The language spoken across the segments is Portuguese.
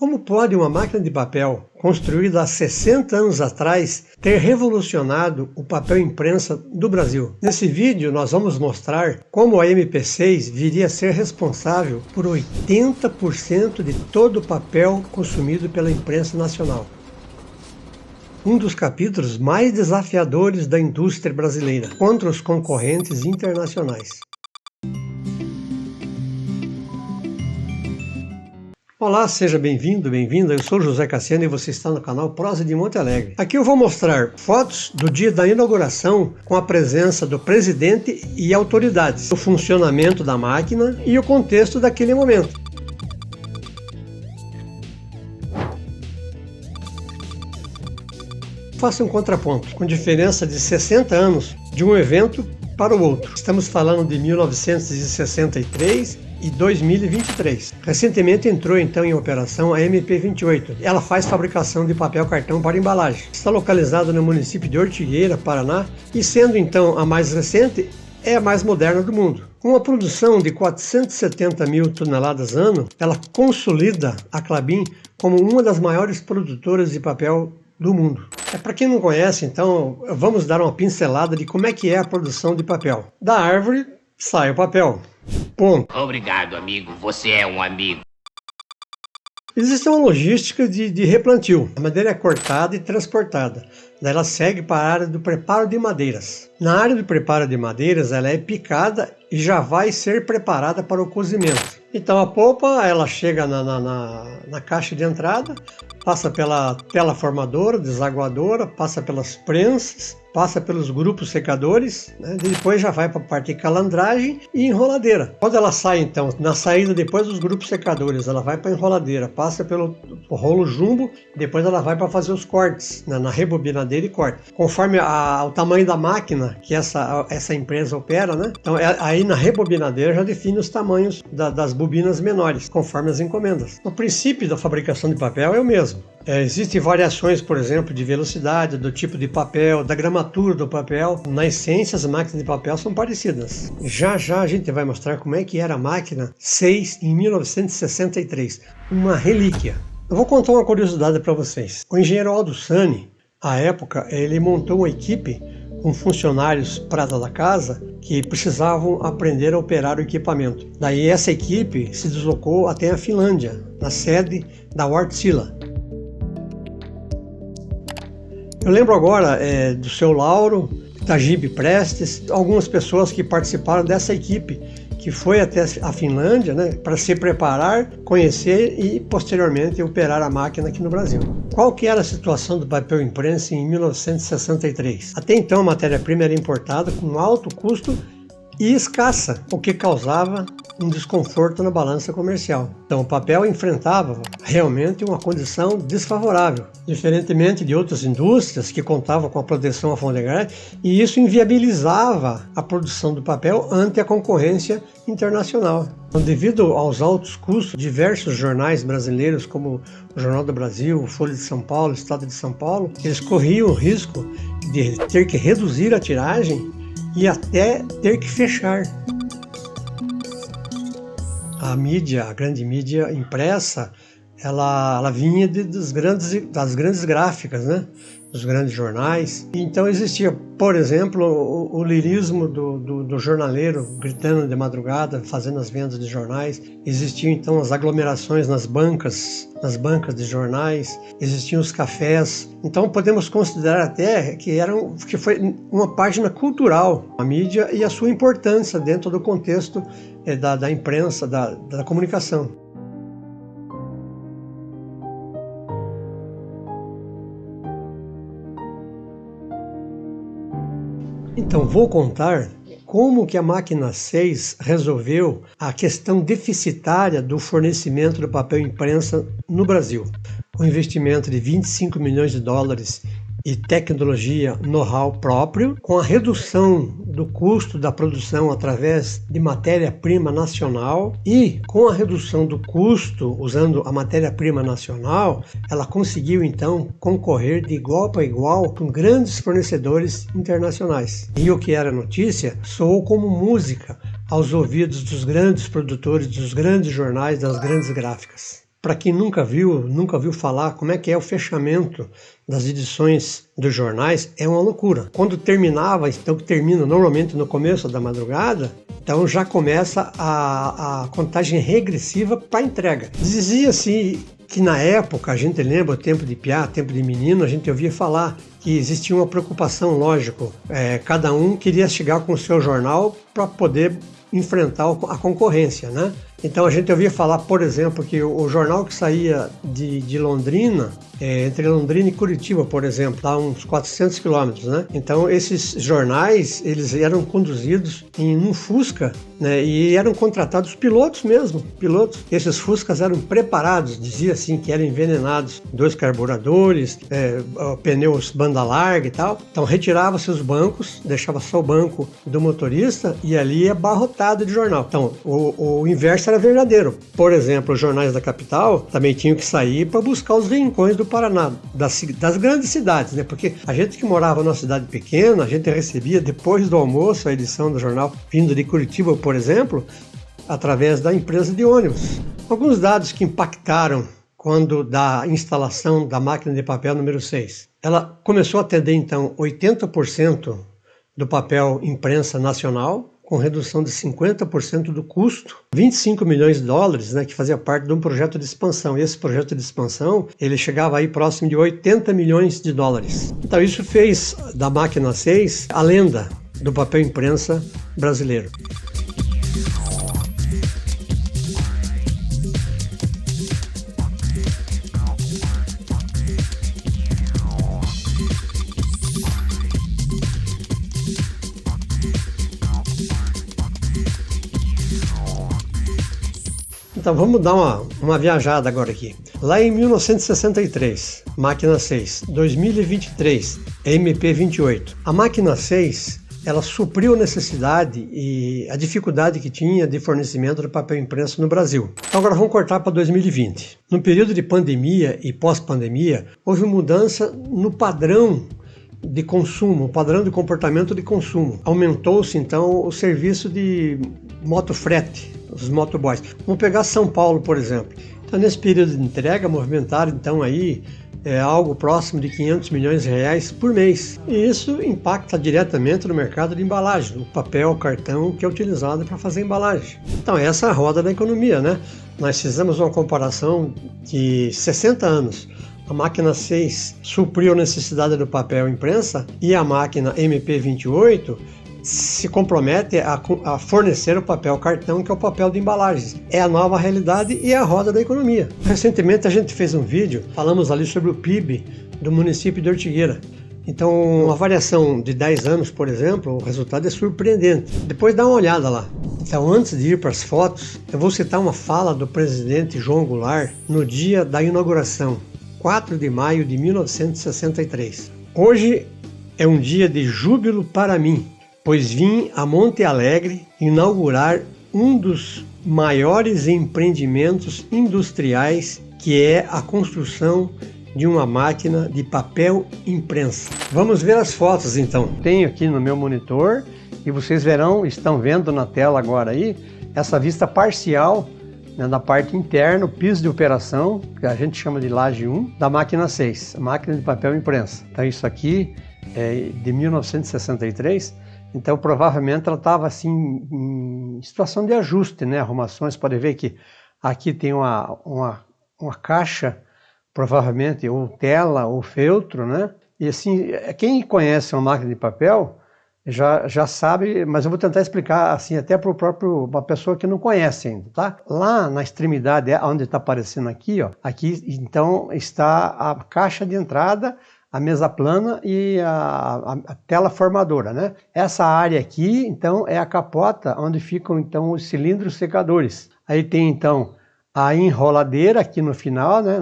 Como pode uma máquina de papel, construída há 60 anos atrás, ter revolucionado o papel imprensa do Brasil? Nesse vídeo nós vamos mostrar como a MP6 viria a ser responsável por 80% de todo o papel consumido pela imprensa nacional. Um dos capítulos mais desafiadores da indústria brasileira contra os concorrentes internacionais. Olá, seja bem-vindo, bem-vinda. Eu sou José Cassiano e você está no canal Prosa de Monte Alegre. Aqui eu vou mostrar fotos do dia da inauguração com a presença do presidente e autoridades, o funcionamento da máquina e o contexto daquele momento. Faça um contraponto, com diferença de 60 anos de um evento para o outro. Estamos falando de 1963 e 2023. Recentemente entrou então em operação a MP28. Ela faz fabricação de papel cartão para embalagem. Está localizada no município de Ortigueira, Paraná, e sendo então a mais recente, é a mais moderna do mundo. Com uma produção de 470 mil toneladas ano, ela consolida a Klabin como uma das maiores produtoras de papel do mundo. Para quem não conhece, então, vamos dar uma pincelada de como é que é a produção de papel. Da árvore sai o papel. Ponto. Obrigado, amigo. Você é um amigo. Existe uma logística de replantio. A madeira é cortada e transportada. Daí ela segue para a área do preparo de madeiras. Na área do preparo de madeiras, ela é picada e já vai ser preparada para o cozimento. Então a polpa, ela chega na caixa de entrada, passa pela tela formadora, desaguadora, passa pelas prensas, passa pelos grupos secadores, né? Depois já vai para a parte de calandragem e enroladeira. Quando ela sai então, na saída depois dos grupos secadores, ela vai para a enroladeira, passa pelo rolo jumbo, depois ela vai para fazer os cortes, né? Na rebobinadeira e corte. Conforme o tamanho da máquina que essa empresa opera, né? Então aí na rebobinadeira já define os tamanhos das bobinas menores, conforme as encomendas. O princípio da fabricação de papel é o mesmo. Existem variações, por exemplo, de velocidade, do tipo de papel, da gramatura do papel. Na essência, as máquinas de papel são parecidas. Já a gente vai mostrar como é que era a máquina 6 em 1963. Uma relíquia. Eu vou contar uma curiosidade para vocês. O engenheiro Aldo Sani, à época, ele montou uma equipe com funcionários prata da casa que precisavam aprender a operar o equipamento. Daí essa equipe se deslocou até a Finlândia, na sede da Wärtsilä. Eu lembro agora do seu Lauro, Tajib Prestes, algumas pessoas que participaram dessa equipe que foi até a Finlândia, né, para se preparar, conhecer e posteriormente operar a máquina aqui no Brasil. Qual que era a situação do papel imprensa em 1963? Até então a matéria-prima era importada com alto custo e escassa, o que causava um desconforto na balança comercial. Então o papel enfrentava realmente uma condição desfavorável, diferentemente de outras indústrias que contavam com a proteção alfandegária, e isso inviabilizava a produção do papel ante a concorrência internacional. Então, devido aos altos custos, diversos jornais brasileiros, como o Jornal do Brasil, o Folha de São Paulo, o Estado de São Paulo, eles corriam o risco de ter que reduzir a tiragem e até ter que fechar. A mídia, a grande mídia impressa, ela vinha das grandes gráficas, né? Dos grandes jornais. Então existia, por exemplo, o lirismo do jornaleiro gritando de madrugada, fazendo as vendas de jornais. Existiam então as aglomerações nas bancas de jornais. Existiam os cafés. Então podemos considerar até que foi uma página cultural, a mídia e a sua importância dentro do contexto da imprensa, da comunicação. Então vou contar como que a máquina 6 resolveu a questão deficitária do fornecimento do papel imprensa no Brasil. Com investimento de 25 milhões de dólares e tecnologia know-how próprio, com a redução do custo da produção através de matéria-prima nacional e com a redução do custo usando a matéria-prima nacional, ela conseguiu então concorrer de igual para igual com grandes fornecedores internacionais. E o que era notícia soou como música aos ouvidos dos grandes produtores, dos grandes jornais, das grandes gráficas. Para quem nunca viu falar como é que é o fechamento das edições dos jornais, é uma loucura. Quando terminava, então que termina normalmente no começo da madrugada, então já começa a contagem regressiva para a entrega. Dizia-se que na época, a gente lembra, o tempo de piá, tempo de menino, a gente ouvia falar que existia uma preocupação, lógico, cada um queria chegar com o seu jornal para poder enfrentar a concorrência, né? Então a gente ouvia falar, por exemplo, que o jornal que saía de Londrina, entre Londrina e Curitiba, por exemplo, dá uns 400 quilômetros, né? Então esses jornais, eles eram conduzidos em um Fusca, né? E eram contratados pilotos mesmo, pilotos. Esses Fuscas eram preparados, dizia assim que eram envenenados, 2 carburadores, pneus banda larga e tal. Então retirava-se os bancos, deixava só o banco do motorista e ali é abarrotado de jornal. Então o inverso era verdadeiro. Por exemplo, os jornais da capital também tinham que sair para buscar os rincões do Paraná, das grandes cidades, né? Porque a gente que morava numa cidade pequena, a gente recebia depois do almoço a edição do jornal vindo de Curitiba, por exemplo, através da empresa de ônibus. Alguns dados que impactaram quando da instalação da máquina de papel número 6. Ela começou a atender então 80% do papel imprensa nacional, com redução de 50% do custo, 25 milhões de dólares, né, que fazia parte de um projeto de expansão. E esse projeto de expansão, ele chegava aí próximo de 80 milhões de dólares. Então isso fez da máquina 6 a lenda do papel imprensa brasileiro. Então vamos dar uma viajada agora aqui. Lá em 1963, máquina 6, 2023, MP28. A máquina 6, ela supriu a necessidade e a dificuldade que tinha de fornecimento de papel impresso no Brasil. Então agora vamos cortar para 2020. No período de pandemia e pós-pandemia, houve mudança no padrão de consumo, o padrão de comportamento de consumo. Aumentou-se então o serviço de motofrete, os motoboys. Vamos pegar São Paulo, por exemplo. Então, nesse período de entrega, movimentaram então aí algo próximo de 500 milhões de reais por mês. E isso impacta diretamente no mercado de embalagem, o papel, o cartão que é utilizado para fazer embalagem. Então, essa é a roda da economia, né? Nós fizemos uma comparação de 60 anos. A máquina 6 supriu a necessidade do papel imprensa e a máquina MP28 se compromete a fornecer o papel cartão, que é o papel de embalagens. É a nova realidade e é a roda da economia. Recentemente a gente fez um vídeo, falamos ali sobre o PIB do município de Ortigueira. Então, uma variação de 10 anos, por exemplo, o resultado é surpreendente. Depois dá uma olhada lá. Então, antes de ir para as fotos, eu vou citar uma fala do presidente João Goulart no dia da inauguração, 4 de maio de 1963. Hoje é um dia de júbilo para mim, pois vim a Monte Alegre inaugurar um dos maiores empreendimentos industriais, que é a construção de uma máquina de papel imprensa. Vamos ver as fotos então. Tenho aqui no meu monitor e vocês estão vendo na tela agora aí, essa vista parcial, né, na parte interna, o piso de operação, que a gente chama de laje 1, da máquina 6, a máquina de papel imprensa. Então isso aqui é de 1963. Então, provavelmente, ela estava assim, em situação de ajuste, né? Arrumações. Pode ver que aqui tem uma caixa, provavelmente, ou tela, ou feltro, né? E assim, quem conhece uma máquina de papel já sabe, mas eu vou tentar explicar assim, até para uma pessoa que não conhece ainda, tá? Lá na extremidade, onde está aparecendo aqui, ó, aqui então está a caixa de entrada, a mesa plana e a tela formadora, né? Essa área aqui, então, é a capota onde ficam, então, os cilindros secadores. Aí tem, então, a enroladeira aqui no final, né?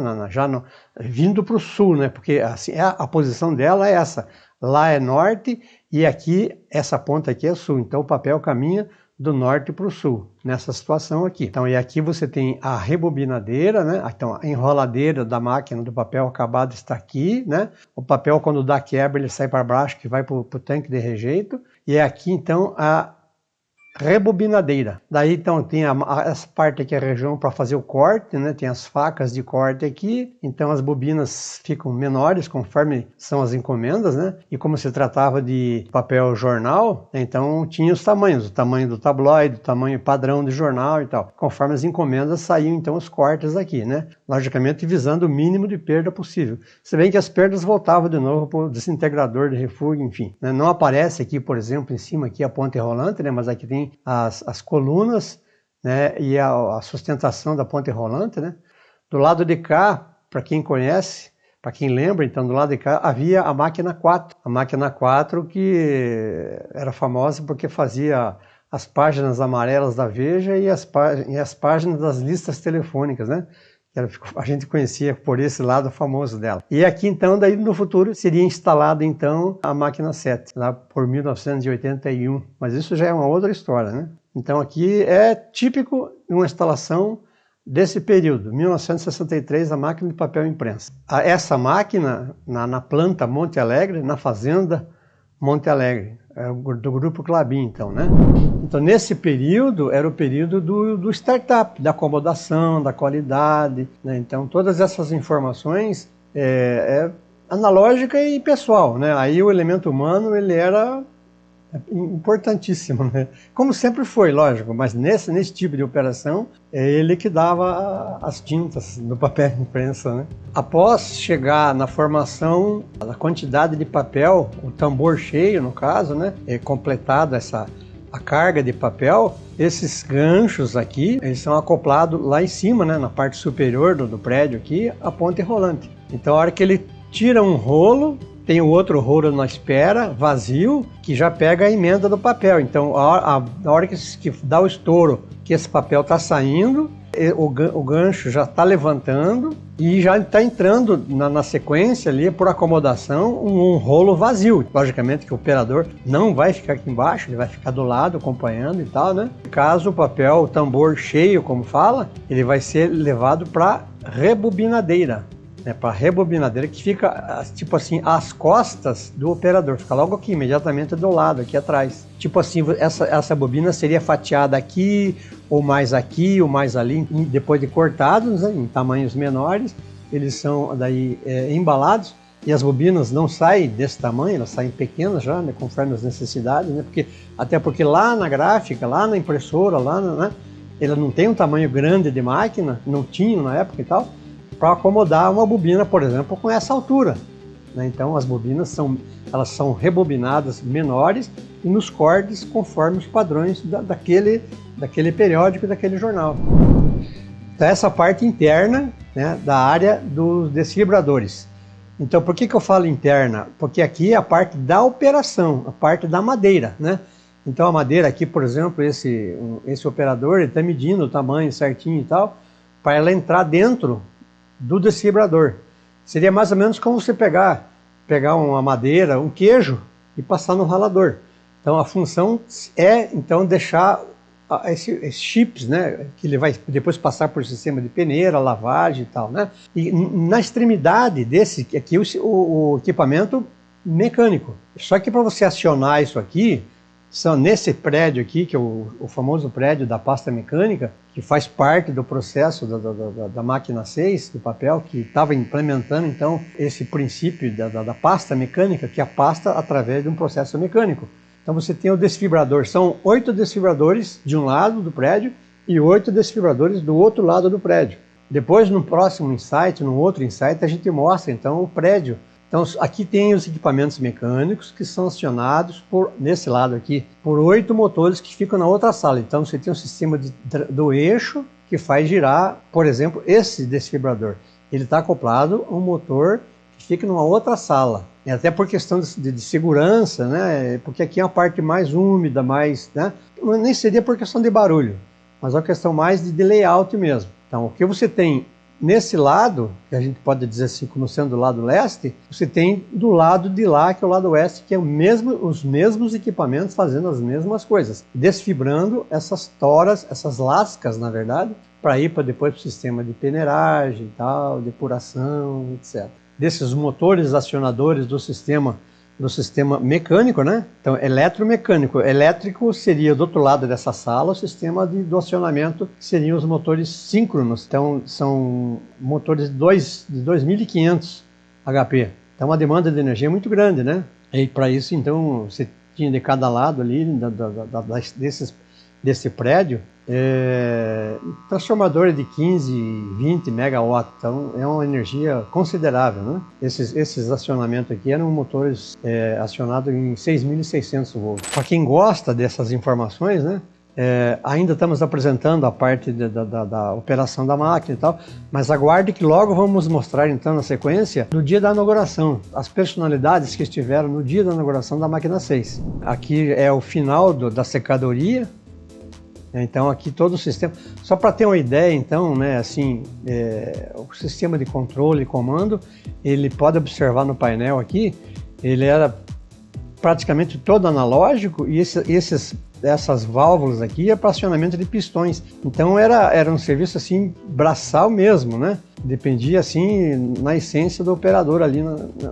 Vindo para o sul, né? Porque assim, a posição dela é essa. Lá é norte e aqui, essa ponta aqui é sul. Então, o papel caminha do norte para o sul, nessa situação aqui. Então, e aqui você tem a rebobinadeira, né? Então, a enroladeira da máquina do papel acabado está aqui, né? O papel, quando dá quebra, ele sai para baixo, que vai para o tanque de rejeito. E é aqui, então, a rebobinadeira. Daí então tem essa parte aqui, a região para fazer o corte, né? Tem as facas de corte aqui, então as bobinas ficam menores conforme são as encomendas, né? E como se tratava de papel jornal, então tinha os tamanhos, o tamanho do tabloide, o tamanho padrão de jornal e tal. Conforme as encomendas saíam então os cortes aqui, né? Logicamente visando o mínimo de perda possível. Se bem que as perdas voltavam de novo para o desintegrador de refúgio, enfim, né? Não aparece aqui, por exemplo, em cima aqui a ponte rolante, né? Mas aqui tem as colunas, né, e a sustentação da ponte rolante, né. Do lado de cá, para quem conhece, para quem lembra, então do lado de cá havia a máquina 4. A máquina 4 que era famosa porque fazia as páginas amarelas da Veja e as páginas das listas telefônicas, né. A gente conhecia por esse lado famoso dela. E aqui então, daí no futuro, seria instalada então a máquina 7, lá por 1981. Mas isso já é uma outra história, né? Então aqui é típico de uma instalação desse período, 1963, a máquina de papel imprensa. Essa máquina, na planta Monte Alegre, na fazenda Monte Alegre, do Grupo Klabin, então, né? Então, nesse período, era o período do startup, da acomodação, da qualidade, né? Então, todas essas informações é analógica e pessoal, né? Aí o elemento humano, ele era importantíssimo, né? Como sempre foi, lógico, mas nesse tipo de operação, é ele que dava as tintas no papel imprensa, né? Após chegar na formação, a quantidade de papel, o tambor cheio, no caso, né? Completada a carga de papel, esses ganchos aqui, eles são acoplados lá em cima, né? Na parte superior do prédio aqui, a ponte rolante. Então, a hora que ele tira um rolo, tem o outro rolo na espera, vazio, que já pega a emenda do papel. Então, na hora que dá o estouro, que esse papel está saindo, o gancho já está levantando e já está entrando na sequência ali, por acomodação, um rolo vazio. Logicamente que o operador não vai ficar aqui embaixo, ele vai ficar do lado acompanhando e tal, né? Caso o tambor cheio, como fala, ele vai ser levado para rebobinadeira. Para rebobinadeira, que fica tipo assim às costas do operador, fica logo aqui, imediatamente do lado, aqui atrás. Tipo assim, essa bobina seria fatiada aqui, ou mais ali, depois de cortados, né, em tamanhos menores, eles são daí embalados, e as bobinas não saem desse tamanho, elas saem pequenas já, né, conforme as necessidades, né, até porque lá na gráfica, lá na impressora, né, ela não tem um tamanho grande de máquina, não tinha na época e tal, para acomodar uma bobina, por exemplo, com essa altura, né? Então as bobinas são rebobinadas menores e nos cortes conforme os padrões daquele periódico, daquele jornal. Então essa parte interna, né, da área dos desfibradores. Então por que eu falo interna? Porque aqui é a parte da operação, a parte da madeira, né? Então a madeira aqui, por exemplo, esse operador, ele está medindo o tamanho certinho e tal, para ela entrar dentro do desfibrador. Seria mais ou menos como você pegar uma madeira, um queijo e passar no ralador. Então a função é então deixar esses chips, né, que ele vai depois passar por sistema de peneira, lavagem e tal, né? E na extremidade desse aqui o equipamento mecânico. Só que para você acionar isso aqui, são nesse prédio aqui, que é o famoso prédio da pasta mecânica, que faz parte do processo da máquina 6, do papel, que estava implementando então esse princípio da pasta mecânica, que é a pasta através de um processo mecânico. Então você tem o desfibrador, são 8 desfibradores de um lado do prédio e 8 desfibradores do outro lado do prédio. Depois, no próximo insight, no outro insight, a gente mostra então o prédio. Então aqui tem os equipamentos mecânicos que são acionados nesse lado aqui, por 8 motores que ficam na outra sala. Então você tem um sistema do eixo que faz girar, por exemplo, esse desfibrador. Ele está acoplado a um motor que fica numa outra sala. E até por questão de segurança, né? Porque aqui é uma parte mais úmida, né? Nem seria por questão de barulho, mas é uma questão mais de layout mesmo. Então o que você tem nesse lado, que a gente pode dizer assim como sendo do lado leste, você tem do lado de lá, que é o lado oeste, que é os mesmos equipamentos fazendo as mesmas coisas, desfibrando essas toras, essas lascas, na verdade, para ir depois para o sistema de peneiragem, tal, depuração, etc. Desses motores acionadores do sistema do sistema mecânico, né? Então, eletromecânico. Elétrico seria do outro lado dessa sala o sistema do acionamento, que seriam os motores síncronos. Então, são motores de 2.500 HP. Então, uma demanda de energia muito grande, né? E para isso, então, você tinha de cada lado ali desse prédio transformadores de 15, 20 megawatts. Então é uma energia considerável, né? Esses acionamentos aqui eram motores acionados em 6.600 volts. Para quem gosta dessas informações, né? Ainda estamos apresentando a parte da operação da máquina e tal, mas aguarde que logo vamos mostrar então na sequência, no dia da inauguração, as personalidades que estiveram no dia da inauguração da máquina 6. Aqui é o final da secadoria. Então aqui todo o sistema, só para ter uma ideia então, né, assim, o sistema de controle e comando, ele pode observar no painel aqui, ele era praticamente todo analógico e essas válvulas aqui é para acionamento de pistões. Então era um serviço assim braçal mesmo, né? Dependia assim na essência do operador ali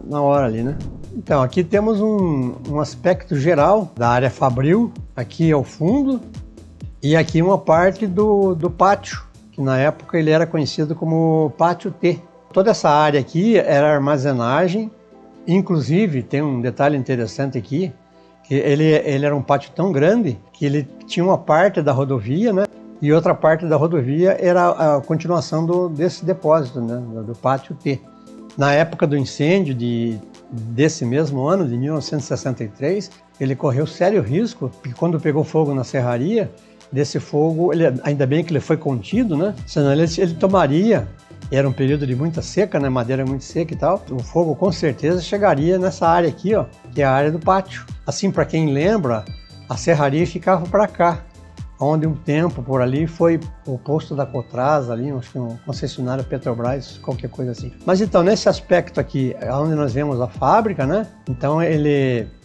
na hora ali, né? Então aqui temos um aspecto geral da área fabril, aqui ao fundo. E aqui uma parte do pátio, que na época ele era conhecido como Pátio T. Toda essa área aqui era armazenagem, inclusive tem um detalhe interessante aqui, que ele era um pátio tão grande que ele tinha uma parte da rodovia, né? E outra parte da rodovia era a continuação desse depósito, né? Do Pátio T. Na época do incêndio desse mesmo ano, de 1963, ele correu sério risco, porque quando pegou fogo na serraria, desse fogo, ainda bem que ele foi contido, né? Senão ele tomaria, era um período de muita seca, né? Madeira muito seca e tal. O fogo com certeza chegaria nessa área aqui, ó, que é a área do pátio. Assim, para quem lembra, a serraria ficava para cá, onde um tempo por ali foi o posto da Cotras, ali, acho que um concessionário Petrobras, qualquer coisa assim. Mas então, nesse aspecto aqui, onde nós vemos a fábrica, né? Então,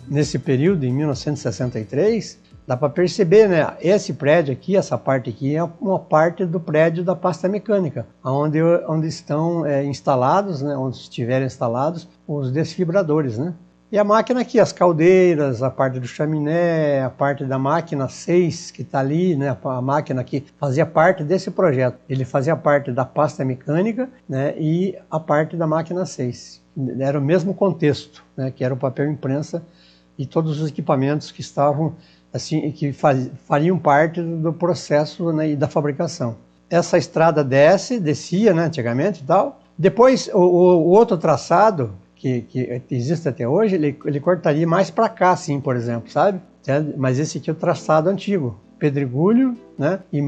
nesse período, em 1963, dá para perceber, né? Esse prédio aqui, essa parte aqui, é uma parte do prédio da pasta mecânica, onde estão instalados, né? Onde estiverem instalados os desfibradores, né? E a máquina aqui, as caldeiras, a parte do chaminé, a parte da máquina 6 que está ali, né? A máquina que fazia parte desse projeto. Ele fazia parte da pasta mecânica, né? E a parte da máquina 6. Era o mesmo contexto, né? Que era o papel imprensa e todos os equipamentos que estavam assim, que fariam parte do processo, né, e da fabricação. Essa estrada descia, né, antigamente e tal. Depois, o outro traçado, que existe até hoje, ele cortaria mais para cá, assim, por exemplo, sabe? Mas esse aqui é o traçado antigo, pedregulho, né, e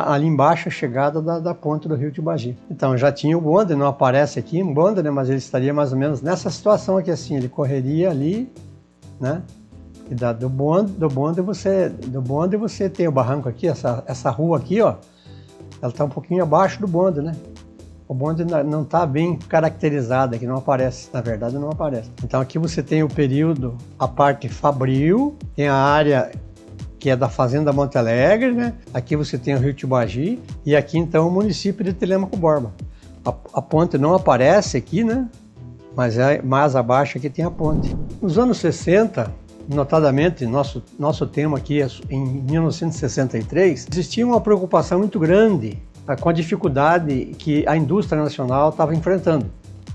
ali embaixo a chegada da ponte do Rio Tibagi. Então, já tinha o bonde, não aparece aqui um bonde, né, mas ele estaria mais ou menos nessa situação aqui, assim, ele correria ali, né? E do bonde você tem o barranco aqui, essa rua aqui, ó, ela está um pouquinho abaixo do bonde, né? O bonde não está bem caracterizado aqui, não aparece, na verdade não aparece. Então aqui você tem o período, a parte fabril, tem a área que é da Fazenda Monte Alegre, né? Aqui você tem o Rio Tibagi e aqui então o município de Telêmaco Borba. A ponte não aparece aqui, né? Mas mais abaixo aqui tem a ponte. Nos anos 60, notadamente, nosso tema aqui é em 1963, existia uma preocupação muito grande com a dificuldade que a indústria nacional estava enfrentando.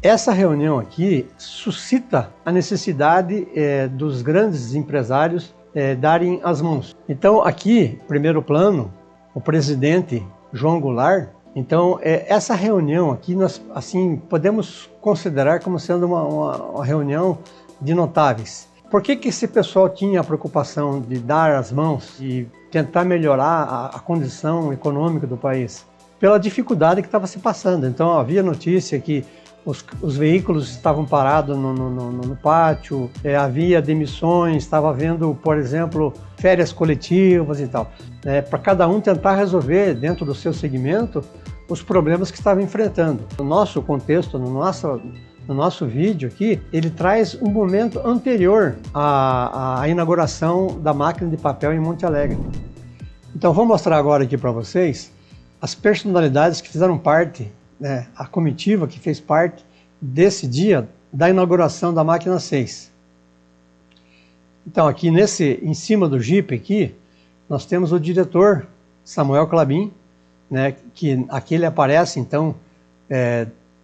Essa reunião aqui suscita a necessidade dos grandes empresários darem as mãos. Então aqui, primeiro plano, o presidente João Goulart. Então essa reunião aqui nós assim podemos considerar como sendo uma reunião de notáveis. Por que esse pessoal tinha a preocupação de dar as mãos e tentar melhorar a condição econômica do país? Pela dificuldade que estava se passando. Então havia notícia que os veículos estavam parados no pátio, havia demissões, estava havendo, por exemplo, férias coletivas e tal. Para cada um tentar resolver dentro do seu segmento os problemas que estava enfrentando. No nosso contexto, no nosso vídeo aqui, ele traz um momento anterior à inauguração da máquina de papel em Monte Alegre. Então vou mostrar agora aqui para vocês as personalidades que fizeram parte, né, a comitiva que fez parte desse dia da inauguração da máquina 6. Então aqui em cima do Jeep aqui, nós temos o diretor Samuel Klabin, né, que aqui ele aparece então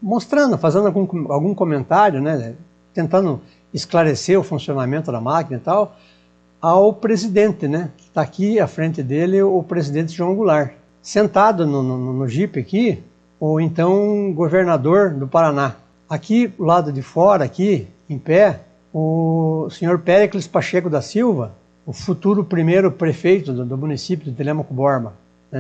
mostrando, fazendo algum comentário, né, tentando esclarecer o funcionamento da máquina e tal, ao presidente, né, que está aqui à frente dele, o presidente João Goulart. Sentado no Jeep aqui, o então governador do Paraná. Aqui, do lado de fora, aqui, em pé, o senhor Péricles Pacheco da Silva, o futuro primeiro prefeito do município de Telêmaco Borba.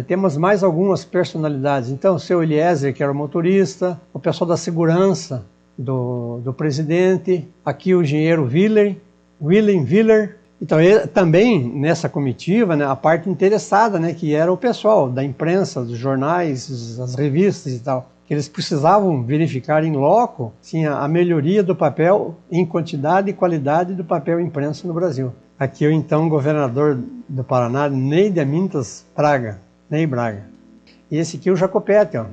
Temos mais algumas personalidades. Então, o seu Eliezer, que era o motorista, o pessoal da segurança do presidente, aqui o engenheiro Willem Willer. Então, também nessa comitiva, né, a parte interessada, né, que era o pessoal da imprensa, dos jornais, as revistas e tal, que eles precisavam verificar em loco sim, a melhoria do papel em quantidade e qualidade do papel impresso no Brasil. Aqui o então governador do Paraná, Ney Braga. E esse aqui é o Jacopete, ó.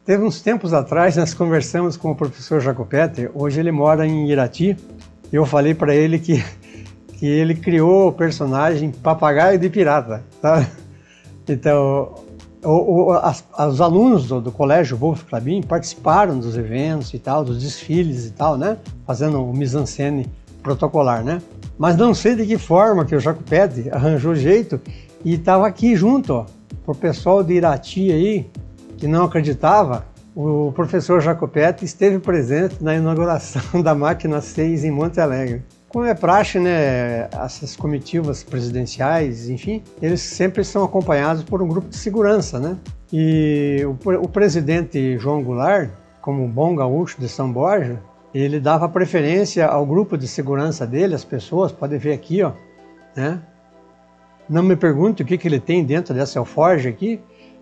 Teve uns tempos atrás, nós conversamos com o professor Jacopete, hoje ele mora em Irati, e eu falei para ele que ele criou o personagem Papagaio de Pirata, tá? Então, os alunos do colégio Wolf Klabin participaram dos eventos e tal, dos desfiles e tal, né? Fazendo o mise-en-scène protocolar, né? Mas não sei de que forma que o Jacopete arranjou jeito e estava aqui junto, ó, pro pessoal de Irati aí, que não acreditava, o professor Jacopete esteve presente na inauguração da Máquina 6 em Monte Alegre. Como é praxe, né, essas comitivas presidenciais, enfim, eles sempre são acompanhados por um grupo de segurança, né? E o presidente João Goulart, como um bom gaúcho de São Borja, ele dava preferência ao grupo de segurança dele, as pessoas, podem ver aqui, ó, né? Não me pergunte o que ele tem dentro dessa alforge aqui,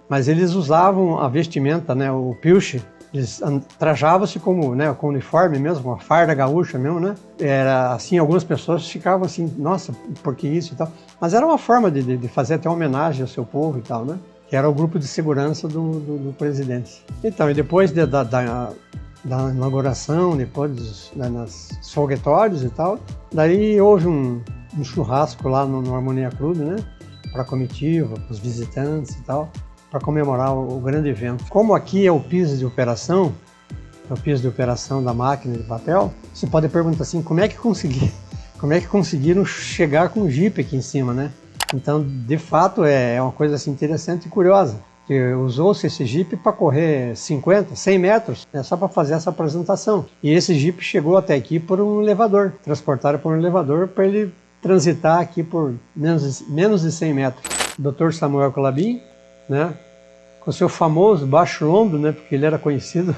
mas eles usavam a vestimenta, né, o pilche, eles trajavam-se como, né, com uniforme mesmo, uma farda gaúcha mesmo, né? Era assim, algumas pessoas ficavam assim, nossa, por que isso e tal? Mas era uma forma de fazer até uma homenagem ao seu povo e tal, né? Que era o grupo de segurança do presidente. Então, e depois da inauguração, depois nos foguetórios e tal, daí houve um churrasco lá no Harmonia Club, né? Para a comitiva, para os visitantes e tal, para comemorar o grande evento. Como aqui é o piso de operação da máquina de papel, você pode perguntar assim, como é que conseguiram chegar com o Jeep aqui em cima, né? Então, de fato, é uma coisa assim, interessante e curiosa, que usou-se esse Jeep para correr 50, 100 metros, né, só para fazer essa apresentação. E esse Jeep chegou até aqui por um elevador, transportaram por um elevador para ele transitar aqui por menos de 100 metros. Dr. Samuel Klabin, né, com seu famoso baixo lombo, né, porque ele era conhecido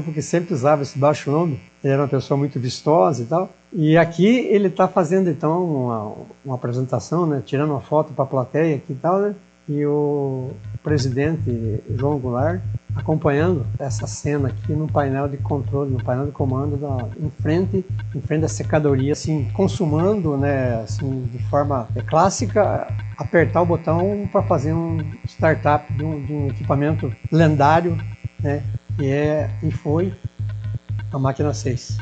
porque sempre usava esse baixo lombo, ele era uma pessoa muito vistosa e tal, e aqui ele está fazendo então uma apresentação, né, tirando uma foto para a plateia aqui e tal, né, e o presidente João Goulart acompanhando essa cena aqui no painel de controle, no painel de comando em frente da secadoria, assim, consumando, né, assim, de forma clássica, apertar o botão para fazer um startup de um equipamento lendário, né, e foi a Máquina 6.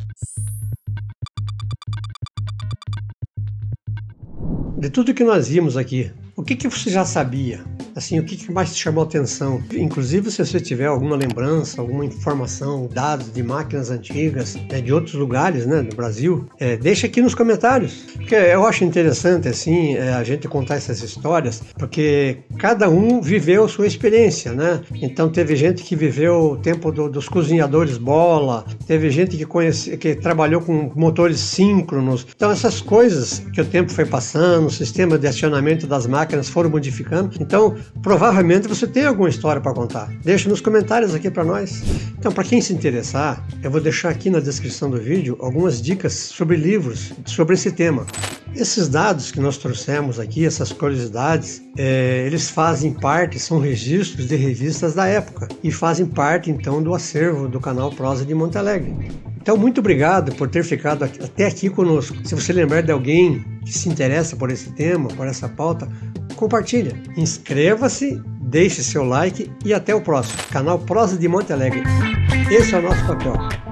De tudo que nós vimos aqui, o que você já sabia? Assim, o que mais te chamou a atenção? Inclusive, se você tiver alguma lembrança, alguma informação, dados de máquinas antigas, de outros lugares, né, do Brasil, deixa aqui nos comentários. Porque eu acho interessante, assim, a gente contar essas histórias, porque cada um viveu sua experiência, né? Então, teve gente que viveu o tempo dos cozinhadores bola, teve gente que trabalhou com motores síncronos. Então, essas coisas que o tempo foi passando, o sistema de acionamento das máquinas foram modificando. Então, provavelmente você tem alguma história para contar. Deixa nos comentários aqui para nós. Então, para quem se interessar, eu vou deixar aqui na descrição do vídeo algumas dicas sobre livros sobre esse tema. Esses dados que nós trouxemos aqui, essas curiosidades, eles fazem parte, são registros de revistas da época e fazem parte então do acervo do canal Prosa de Monte Alegre. Então, muito obrigado por ter ficado até aqui conosco. Se você lembrar de alguém que se interessa por esse tema, por essa pauta, compartilha, inscreva-se, deixe seu like e até o próximo. Canal Prosa de Monte Alegre. Esse é o nosso papel.